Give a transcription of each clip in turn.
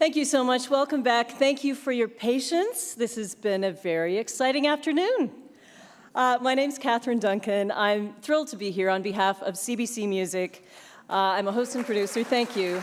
Thank you so much. Welcome back. Thank you for your patience. This has been a very exciting afternoon. My name's Catherine Duncan. I'm thrilled to be here on behalf of CBC Music. I'm a host and producer. Thank you.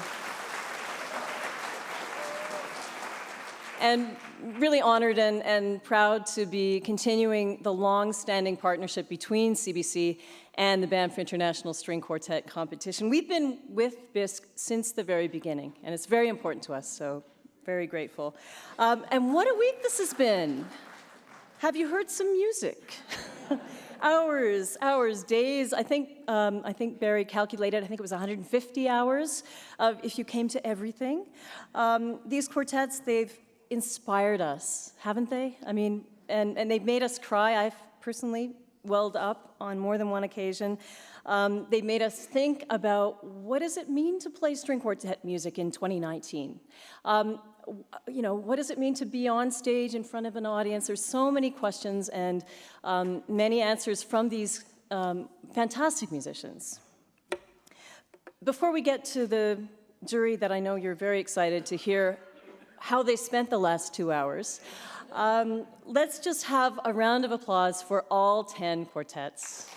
And really honored and proud to be continuing the long-standing partnership between CBC and the Banff International String Quartet competition. We've been with BISQ since the very beginning, and it's very important to us, so very grateful. And what a week this has been. Have you heard some music? Hours, days. I think Barry calculated, I think it was 150 hours if you came to everything. These quartets, they've inspired us, haven't they? I mean, and they've made us cry. I've personally welled up on more than one occasion. They made us think about what does it mean to play string quartet music in 2019? You know, what does it mean to be on stage in front of an audience? There's so many questions and many answers from these fantastic musicians. Before we get to the jury that I know you're very excited to hear how they spent the last 2 hours, let's just have a round of applause for all 10 quartets.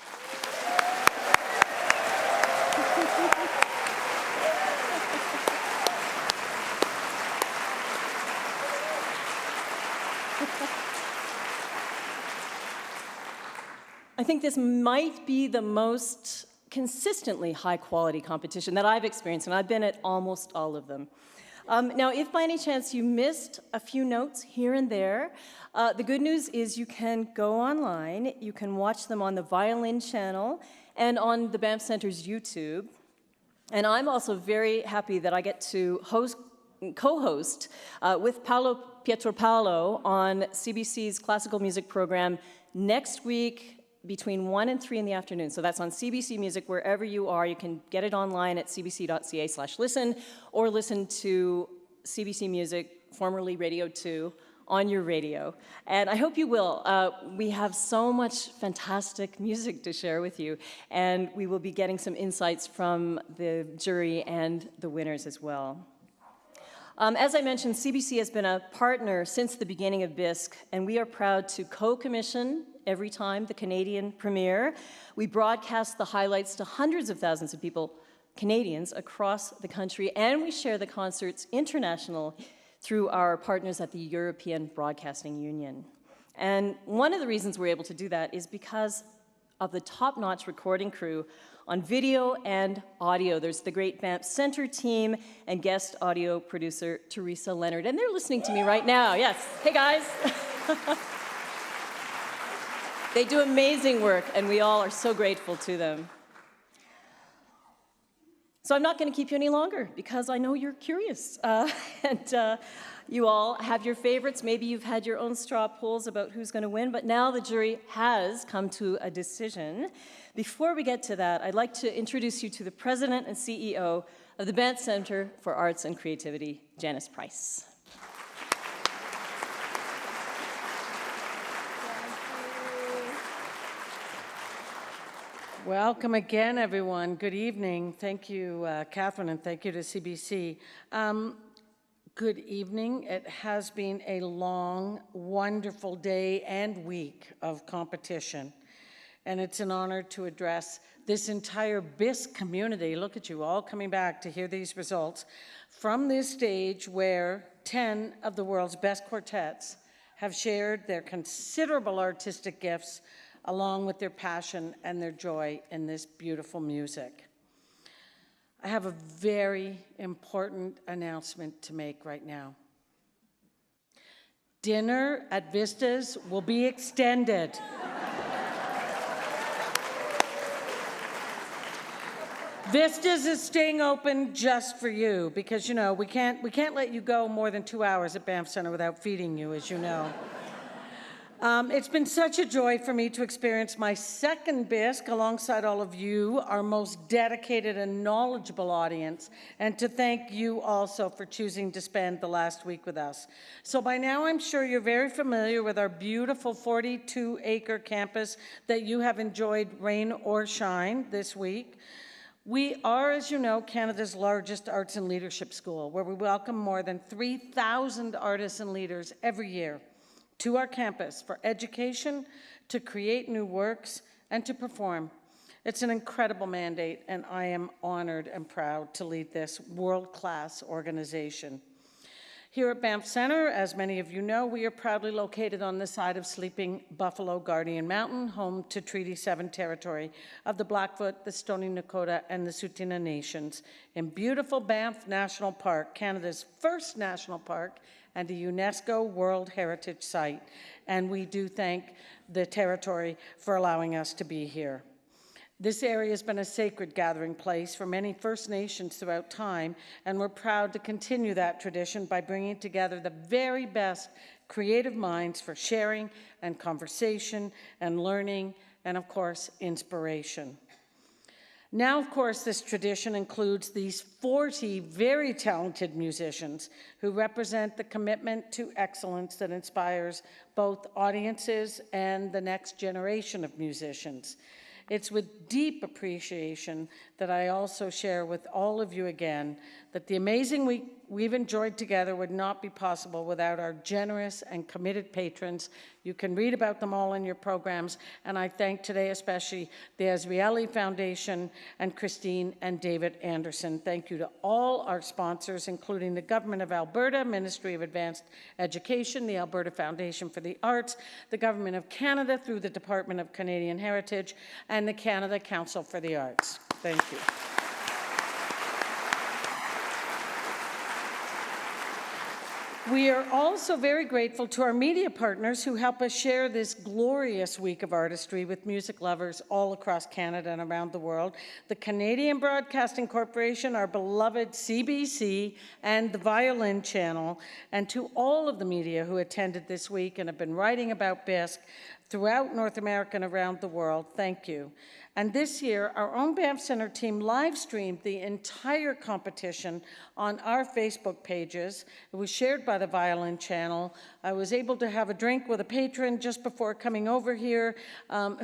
I think this might be the most consistently high-quality competition that I've experienced, and I've been at almost all of them. Now, if by any chance you missed a few notes here and there, the good news is you can go online, you can watch them on the Violin channel and on the Banff Center's YouTube. And I'm also very happy that I get to co-host with Paolo Pietropalo on CBC's classical music program next week between 1 and 3 in the afternoon. So that's on CBC Music, wherever you are. You can get it online at cbc.ca/listen, or listen to CBC Music, formerly Radio 2, on your radio. And I hope you will. We have so much fantastic music to share with you, and we will be getting some insights from the jury and the winners as well. As I mentioned, CBC has been a partner since the beginning of BISQ, and we are proud to co-commission every time the Canadian premiere. We broadcast the highlights to hundreds of thousands of people, Canadians, across the country, and we share the concerts international through our partners at the European Broadcasting Union. And one of the reasons we're able to do that is because of the top-notch recording crew on video and audio. There's the great Banff Center team and guest audio producer Teresa Leonard, and they're listening to me right now. Yes, hey guys. They do amazing work, and we all are so grateful to them. So I'm not going to keep you any longer, because I know you're curious. You all have your favorites. Maybe you've had your own straw polls about who's going to win, but now the jury has come to a decision. Before we get to that, I'd like to introduce you to the president and CEO of the Banff Center for Arts and Creativity, Janice Price. Welcome again, everyone. Good evening. Thank you, Catherine, and thank you to CBC. Good evening. It has been a long, wonderful day and week of competition, and it's an honor to address this entire BISQ community. Look at you all coming back to hear these results from this stage where 10 of the world's best quartets have shared their considerable artistic gifts along with their passion and their joy in this beautiful music. I have a very important announcement to make right now. Dinner at Vista's will be extended. Vista's is staying open just for you because, you know, we can't let you go more than 2 hours at Banff Center without feeding you, as you know. It's been such a joy for me to experience my second BISQ alongside all of you, our most dedicated and knowledgeable audience, and to thank you also for choosing to spend the last week with us. So by now, I'm sure you're very familiar with our beautiful 42-acre campus that you have enjoyed rain or shine this week. We are, as you know, Canada's largest arts and leadership school, where we welcome more than 3,000 artists and leaders every year to our campus for education, to create new works, and to perform. It's an incredible mandate, and I am honored and proud to lead this world-class organization. Here at Banff Centre, as many of you know, we are proudly located on the side of sleeping Buffalo Guardian Mountain, home to Treaty 7 territory of the Blackfoot, the Stoney Nakoda, and the Tsuut'ina Nations in beautiful Banff National Park, Canada's first national park and a UNESCO World Heritage Site. And we do thank the territory for allowing us to be here. This area has been a sacred gathering place for many First Nations throughout time, and we're proud to continue that tradition by bringing together the very best creative minds for sharing and conversation and learning and, of course, inspiration. Now, of course, this tradition includes these 40 very talented musicians who represent the commitment to excellence that inspires both audiences and the next generation of musicians. It's with deep appreciation that I also share with all of you again that the amazing week we've enjoyed together would not be possible without our generous and committed patrons. You can read about them all in your programs, and I thank today especially the Esterhazy Foundation and Christine and David Anderson. Thank you to all our sponsors, including the Government of Alberta, Ministry of Advanced Education, the Alberta Foundation for the Arts, the Government of Canada through the Department of Canadian Heritage, and the Canada Council for the Arts. Thank you. We are also very grateful to our media partners who help us share this glorious week of artistry with music lovers all across Canada and around the world. The Canadian Broadcasting Corporation, our beloved CBC, and the Violin Channel, and to all of the media who attended this week and have been writing about BISQ throughout North America and around the world, thank you. And this year, our own Banff Centre team live-streamed the entire competition on our Facebook pages. It was shared by the Violin Channel. I was able to have a drink with a patron just before coming over here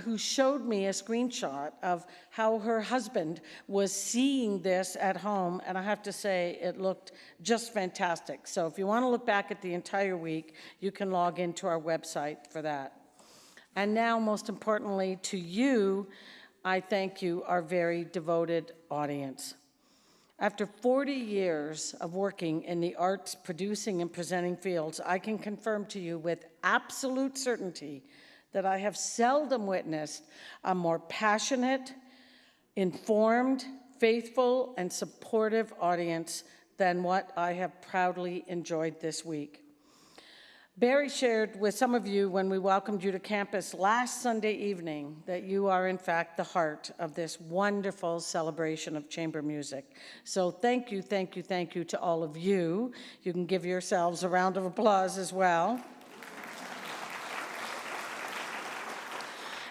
who showed me a screenshot of how her husband was seeing this at home, and I have to say it looked just fantastic. So if you want to look back at the entire week, you can log into our website for that. And now, most importantly, to you, I thank you, our very devoted audience. After 40 years of working in the arts, producing and presenting fields, I can confirm to you with absolute certainty that I have seldom witnessed a more passionate, informed, faithful, and supportive audience than what I have proudly enjoyed this week. Barry shared with some of you when we welcomed you to campus last Sunday evening that you are in fact the heart of this wonderful celebration of chamber music. So thank you, thank you, thank you to all of you. You can give yourselves a round of applause as well.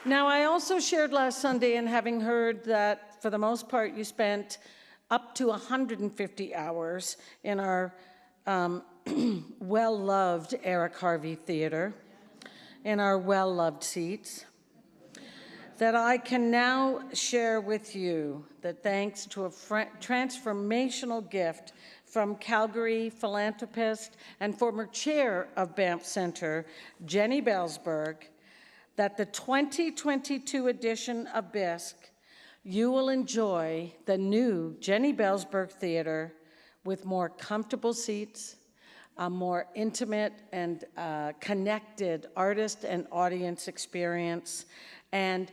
Now, I also shared last Sunday, and having heard that for the most part you spent up to 150 hours in our well-loved Eric Harvey Theatre, in our well-loved seats, that I can now share with you that thanks to a transformational gift from Calgary philanthropist and former chair of Banff Centre, Jenny Belsberg, that the 2022 edition of BISQ, you will enjoy the new Jenny Belsberg Theatre with more comfortable seats, a more intimate and connected artist and audience experience, and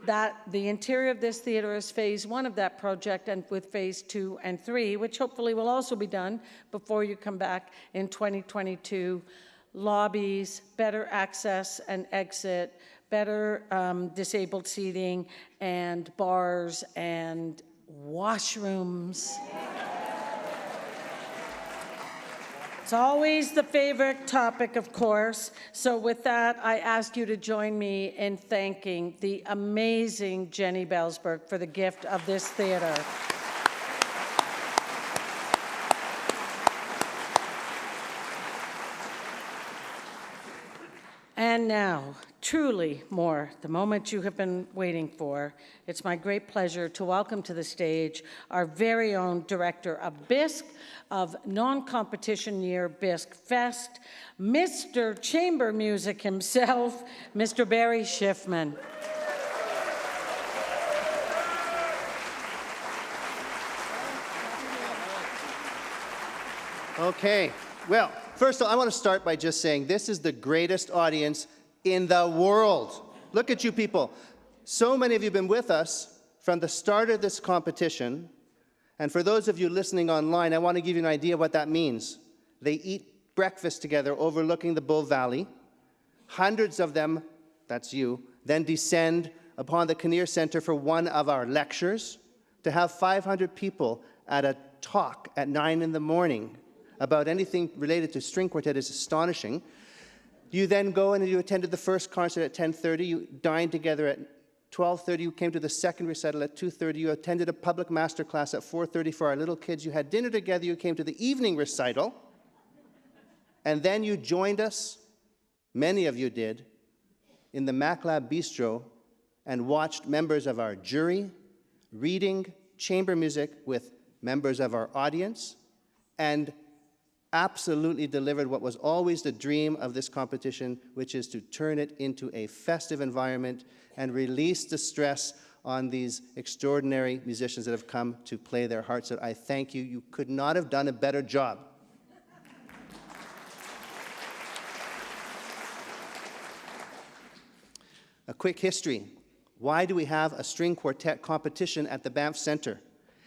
that the interior of this theater is phase 1 of that project, and with phase 2 and 3, which hopefully will also be done before you come back in 2022, lobbies, better access and exit, better disabled seating, and bars and washrooms. It's always the favorite topic, of course. So with that, I ask you to join me in thanking the amazing Jenny Belsberg for the gift of this theater. And now, truly more, the moment you have been waiting for. It's my great pleasure to welcome to the stage our very own director of BISQ, of non-competition year BISQ Fest, Mr. Chamber Music himself, Mr. Barry Schiffman. Okay, well, first of all, I want to start by just saying this is the greatest audience in the world. Look at you people. So many of you have been with us from the start of this competition, and for those of you listening online, I want to give you an idea of what that means. They eat breakfast together overlooking the Bow Valley. Hundreds of them, that's you, then descend upon the Kinnear Center for one of our lectures. To have 500 people at a talk at 9 in the morning about anything related to string quartet is astonishing. You then go and you attended the first concert at 10:30. You dined together at 12:30. You came to the second recital at 2:30. You attended a public master class at 4:30 for our little kids. You had dinner together. You came to the evening recital. And then you joined us, many of you did, in the MacLab Bistro and watched members of our jury reading chamber music with members of our audience, and absolutely delivered what was always the dream of this competition, which is to turn it into a festive environment and release the stress on these extraordinary musicians that have come to play their hearts out. I thank you. You could not have done a better job. A quick history. Why do we have a string quartet competition at the Banff Center?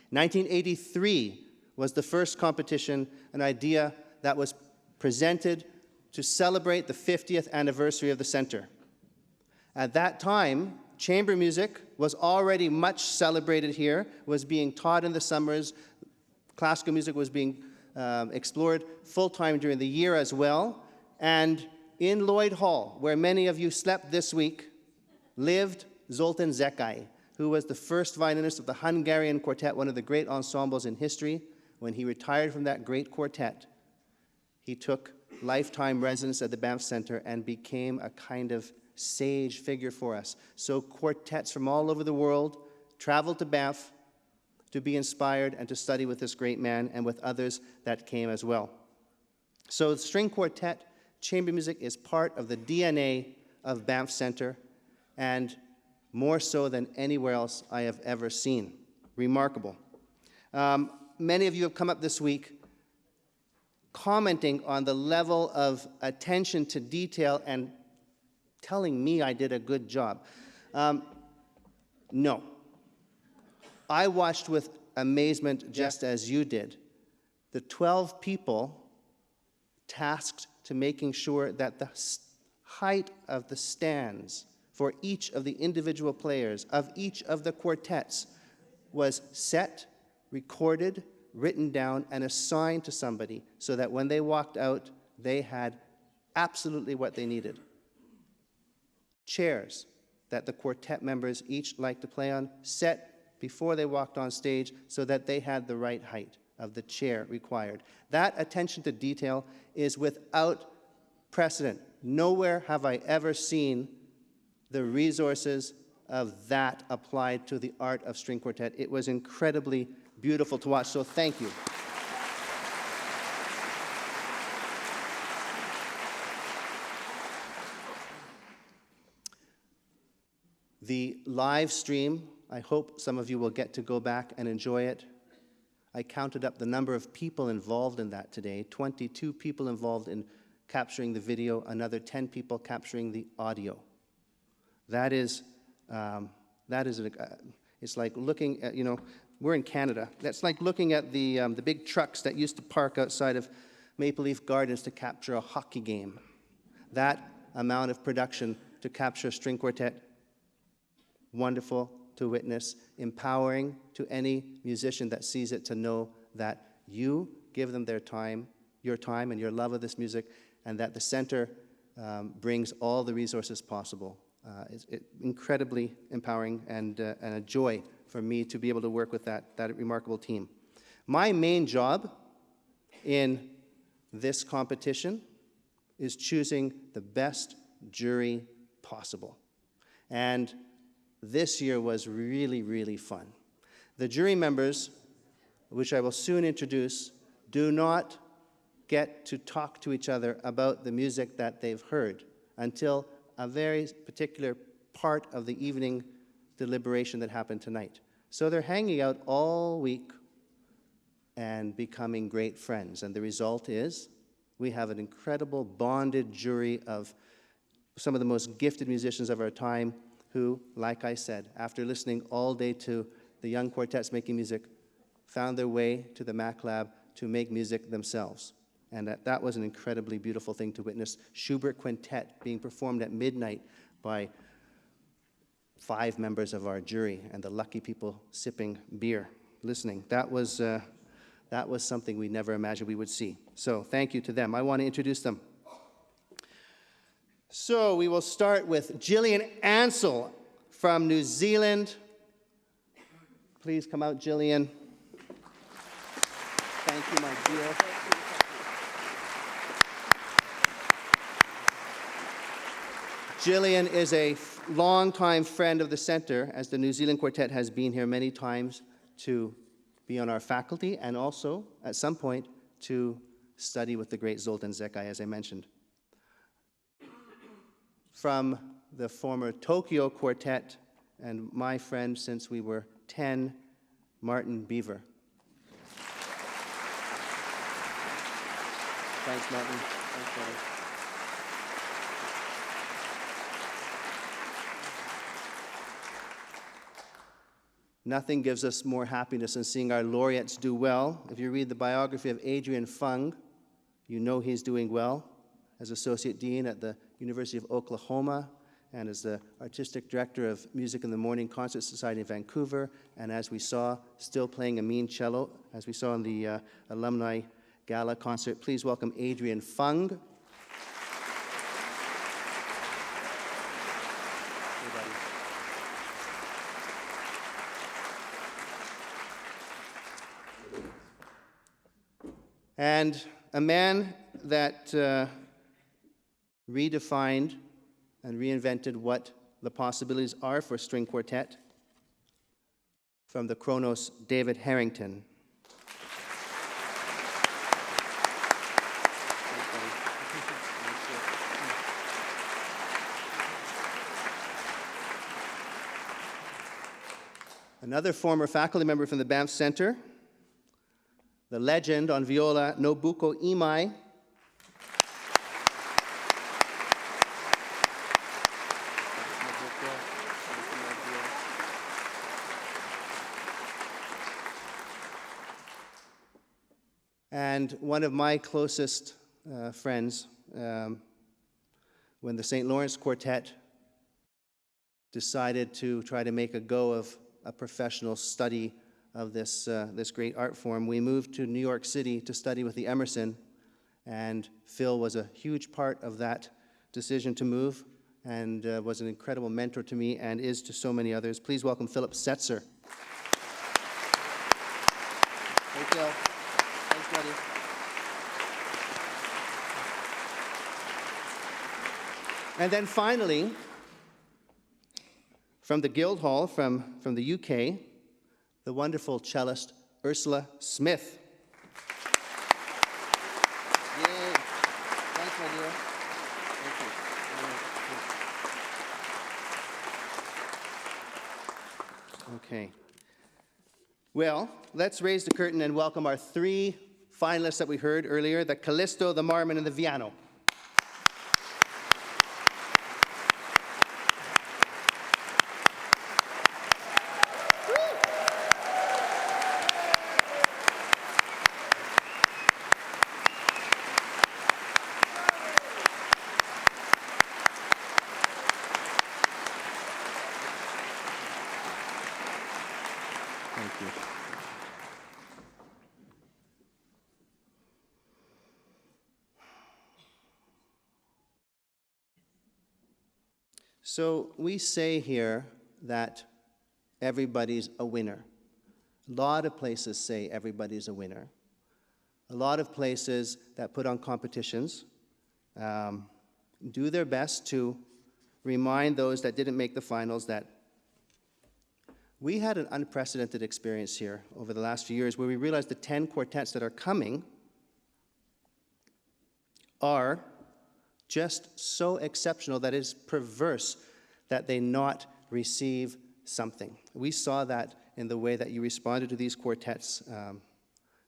1983 was the first competition, an idea that was presented to celebrate the 50th anniversary of the center. At that time, chamber music was already much celebrated here, was being taught in the summers. Classical music was being explored full-time during the year as well. And in Lloyd Hall, where many of you slept this week, lived Zoltán Zekai, who was the first violinist of the Hungarian Quartet, one of the great ensembles in history. When he retired from that great quartet, he took lifetime residence at the Banff Center and became a kind of sage figure for us. So quartets from all over the world traveled to Banff to be inspired and to study with this great man and with others that came as well. So string quartet, chamber music is part of the DNA of Banff Center, and more so than anywhere else I have ever seen. Remarkable. Many of you have come up this week commenting on the level of attention to detail and telling me I did a good job. No. I watched with amazement, just as you did, the 12 people tasked to making sure that the height of the stands for each of the individual players of each of the quartets was set, recorded, written down, and assigned to somebody so that when they walked out, they had absolutely what they needed. Chairs that the quartet members each liked to play on, set before they walked on stage so that they had the right height of the chair required. That attention to detail is without precedent. Nowhere have I ever seen the resources of that applied to the art of string quartet. It was incredibly beautiful to watch, so thank you. The live stream, I hope some of you will get to go back and enjoy it. I counted up the number of people involved in that today, 22 people involved in capturing the video, another 10 people capturing the audio. It's like looking at, we're in Canada. That's like looking at the big trucks that used to park outside of Maple Leaf Gardens to capture a hockey game. That amount of production to capture a string quartet, wonderful to witness, empowering to any musician that sees it to know that you give them their time, your time and your love of this music, and that the center brings all the resources possible. It's incredibly empowering and a joy for me to be able to work with that remarkable team. My main job in this competition is choosing the best jury possible. And this year was really, really fun. The jury members, which I will soon introduce, do not get to talk to each other about the music that they've heard until a very particular part of the evening deliberation that happened tonight. So they're hanging out all week and becoming great friends. And the result is we have an incredible bonded jury of some of the most gifted musicians of our time who, like I said, after listening all day to the young quartets making music, found their way to the Mac Lab to make music themselves. And that was an incredibly beautiful thing to witness. Schubert Quintet being performed at midnight by 5 members of our jury, and the lucky people sipping beer, listening. That was something we never imagined we would see. So thank you to them. I want to introduce them. So we will start with Gillian Ansell from New Zealand. Please come out, Gillian. Thank you, my dear. Gillian is a longtime friend of the Center, as the New Zealand Quartet has been here many times to be on our faculty and also, at some point, to study with the great Zoltan Zekai, as I mentioned. From the former Tokyo Quartet, and my friend since we were 10, Martin Beaver. Thanks, Martin. Thanks, Martin. Nothing gives us more happiness than seeing our laureates do well. If you read the biography of Adrian Fung, you know he's doing well as Associate Dean at the University of Oklahoma and as the Artistic Director of Music in the Morning Concert Society in Vancouver, and as we saw, still playing a mean cello, as we saw in the Alumni Gala concert. Please welcome Adrian Fung. And a man that redefined and reinvented what the possibilities are for string quartet, from the Kronos, David Harrington. Another former faculty member from the Banff Center, the legend on viola, Nobuko Imai. And one of my closest friends, when the St. Lawrence Quartet decided to try to make a go of a professional study of this great art form, we moved to New York City to study with the Emerson, and Phil was a huge part of that decision to move and was an incredible mentor to me and is to so many others. Please welcome Philip Setzer. Hey, Phil. Thanks, buddy. And then finally, from the Guildhall, from the UK, the wonderful cellist Ursula Smith. Yay. Thanks, my dear. Thank you. Okay. Well, let's raise the curtain and welcome our 3 finalists that we heard earlier, the Callisto, the Marmon, and the Viado. So we say here that everybody's a winner. A lot of places say everybody's a winner. A lot of places that put on competitions do their best to remind those that didn't make the finals that we had an unprecedented experience here over the last few years where we realized the 10 quartets that are coming are just so exceptional that it is perverse that they not receive something. We saw that in the way that you responded to these quartets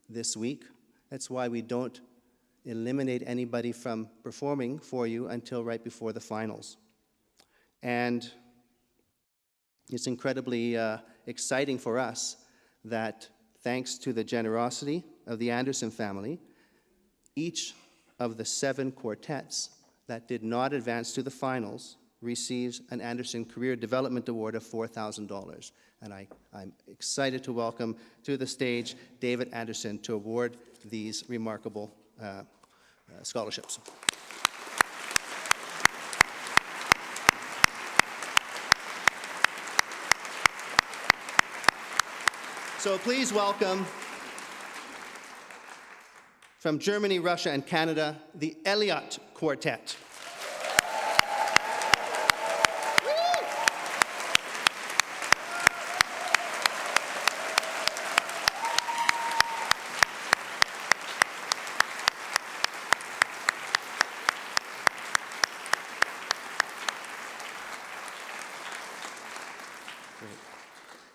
this week. That's why we don't eliminate anybody from performing for you until right before the finals. And it's incredibly exciting for us that thanks to the generosity of the Anderson family, each of the 7 quartets that did not advance to the finals receives an Anderson Career Development Award of $4,000. And I'm excited to welcome to the stage David Anderson to award these remarkable scholarships. So please welcome, from Germany, Russia, and Canada, the Elliott Quartet.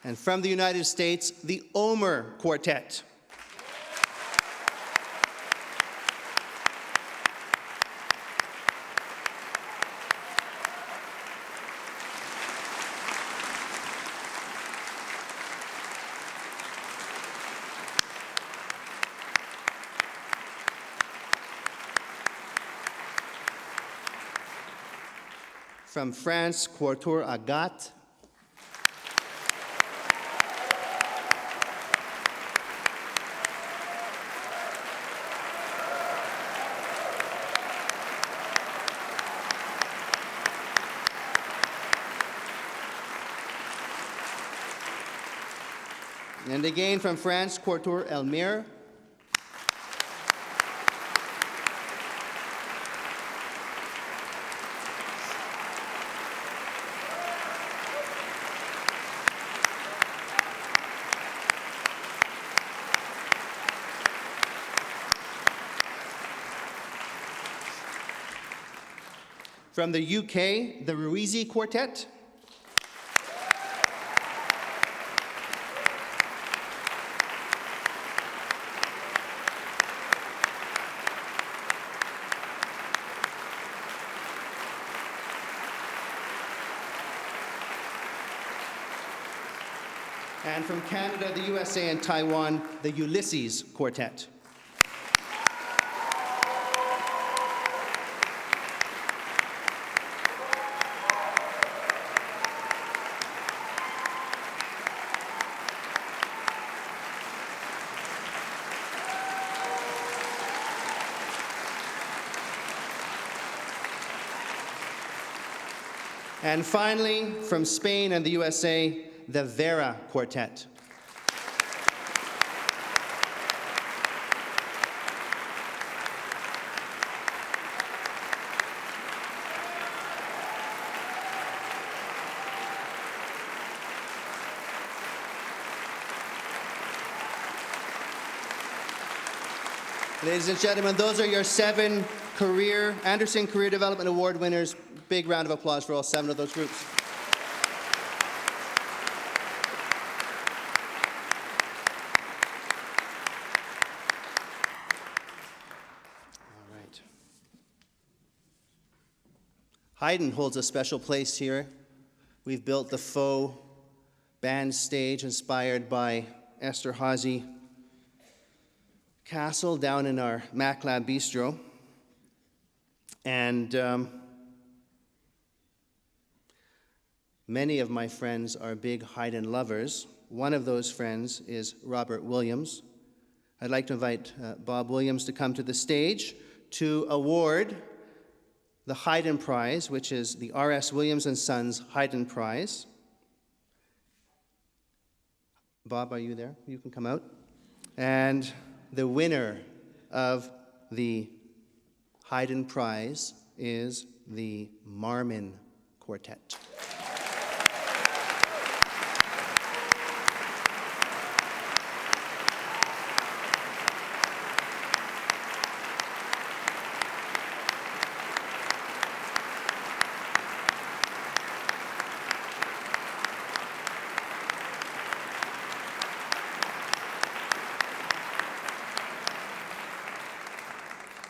And from the United States, the Omer Quartet. From France, Quartet Agathe. And again from France, Quartet Elmire. From the UK, the Ruizi Quartet. And from Canada, the USA, and Taiwan, the Ulysses Quartet. And finally, from Spain and the USA, the Vera Quartet. Ladies and gentlemen, those are your 7 Anderson Career Development Award winners. Big round of applause for all 7 of those groups. All right. Haydn holds a special place here. We've built the faux band stage inspired by Esterhazy Castle down in our MacLab Bistro. And many of my friends are big Haydn lovers. One of those friends is Robert Williams. I'd like to invite Bob Williams to come to the stage to award the Haydn Prize, which is the R.S. Williams and Sons Haydn Prize. Bob, are you there? You can come out. And the winner of the Haydn Prize is the Marmon Quartet. Quartet.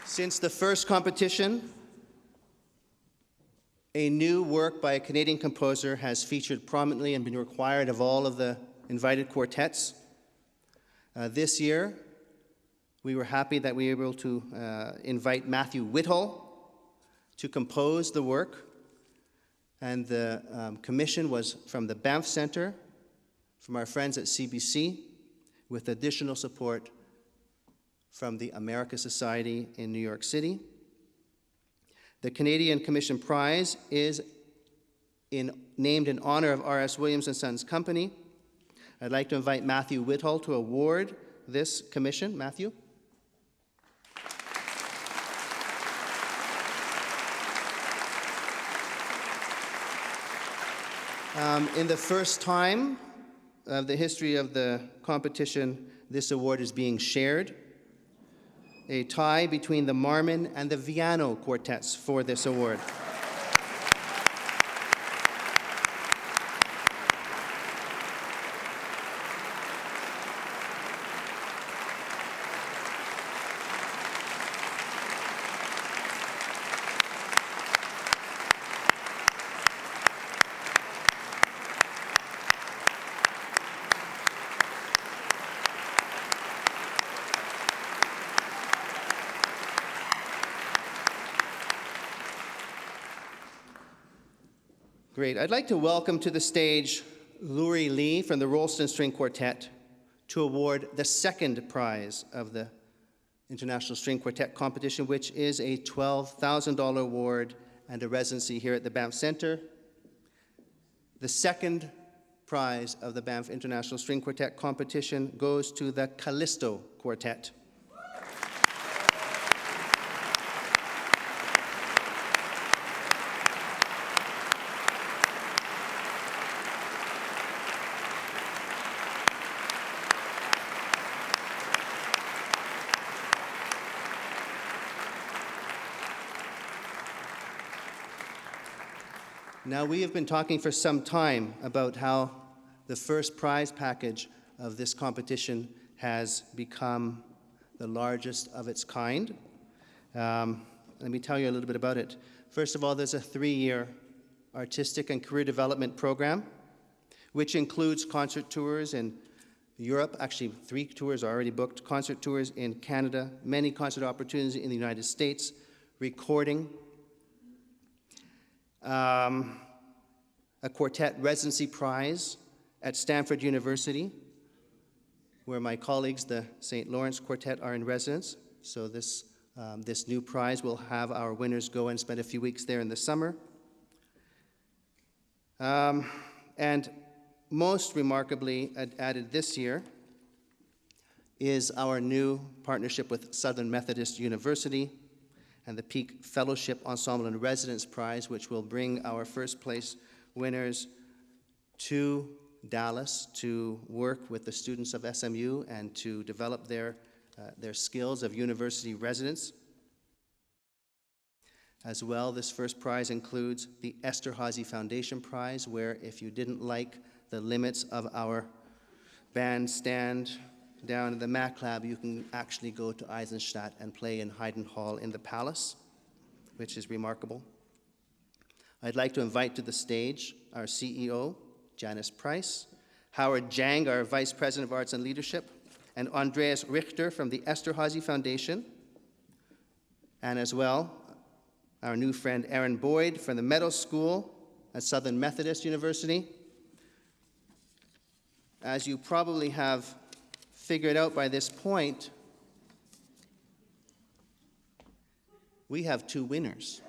Since the first competition, a new work by a Canadian composer has featured prominently and been required of all of the invited quartets. This year, we were happy that we were able to invite Matthew Whittle to compose the work. And the commission was from the Banff Center, from our friends at CBC, with additional support from the America Society in New York City. The Canadian Commission Prize is named in honor of R.S. Williams & Sons Company. I'd like to invite Matthew Whittle to award this commission. Matthew? In the first time of the history of the competition, this award is being shared. A tie between the Marmon and the Viado quartets for this award. Great. I'd like to welcome to the stage Luri Lee from the Rolston String Quartet to award the second prize of the International String Quartet Competition, which is a $12,000 award and a residency here at the Banff Center. The second prize of the Banff International String Quartet Competition goes to the Callisto Quartet. Now, we have been talking for some time about how the first prize package of this competition has become the largest of its kind. Let me tell you a little bit about it. First of all, there's a 3-year artistic and career development program, which includes concert tours in Europe. Actually, 3 tours are already booked, concert tours in Canada, many concert opportunities in the United States, recording, a quartet residency prize at Stanford University, where my colleagues, the St. Lawrence Quartet, are in residence. So this new prize will have our winners go and spend a few weeks there in the summer. And most remarkably added this year is our new partnership with Southern Methodist University and the Peak Fellowship Ensemble and Residence Prize, which will bring our first place winners to Dallas to work with the students of SMU and to develop their skills of university residence. As well, this first prize includes the Esterhazy Foundation Prize, where if you didn't like the limits of our bandstand down in the Mac Lab, you can actually go to Eisenstadt and play in Haydn Hall in the Palace, which is remarkable. I'd like to invite to the stage our CEO, Janice Price, Howard Jang, our Vice President of Arts and Leadership, and Andreas Richter from the Esterhazy Foundation, and as well, our new friend Aaron Boyd from the Meadows School at Southern Methodist University. As you probably have figured out by this point, we have 2 winners.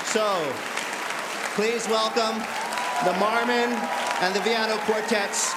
So, please welcome the Marmon and the Viado Quartets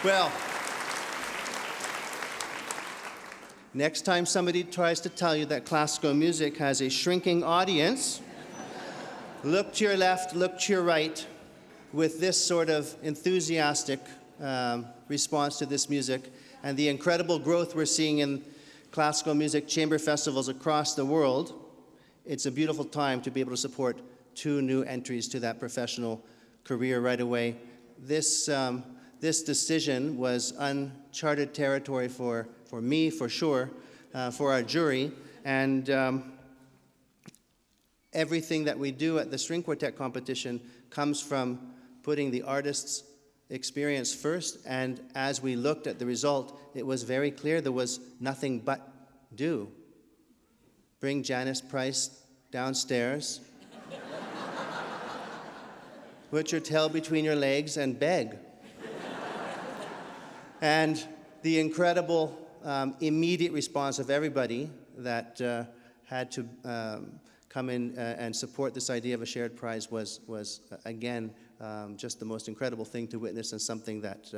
Well, next time somebody tries to tell you that classical music has a shrinking audience, look to your left, look to your right, with this sort of enthusiastic response to this music and the incredible growth we're seeing in classical music chamber festivals across the world. It's a beautiful time to be able to support 2 new entries to that professional career right away. This decision was uncharted territory for me, for sure, for our jury, and everything that we do at the string quartet competition comes from putting the artist's experience first, and as we looked at the result, it was very clear there was nothing but do. Bring Janice Price downstairs, put your tail between your legs and beg. And the incredible immediate response of everybody that had to come in and support this idea of a shared prize was again, just the most incredible thing to witness, and something that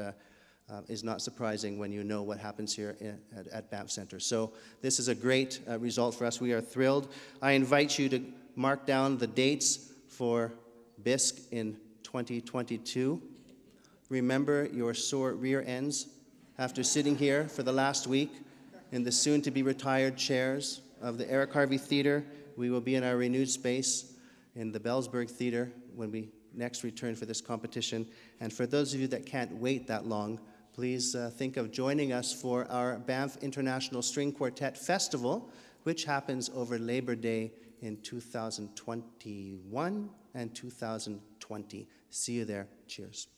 is not surprising when you know what happens here at Banff Centre. So this is a great result for us. We are thrilled. I invite you to mark down the dates for BISQ in 2022. Remember your sore rear ends after sitting here for the last week in the soon-to-be-retired chairs of the Eric Harvey Theatre. We will be in our renewed space in the Bellsburg Theatre when we next return for this competition. And for those of you that can't wait that long, please think of joining us for our Banff International String Quartet Festival, which happens over Labor Day in 2021 and 2020. See you there. Cheers.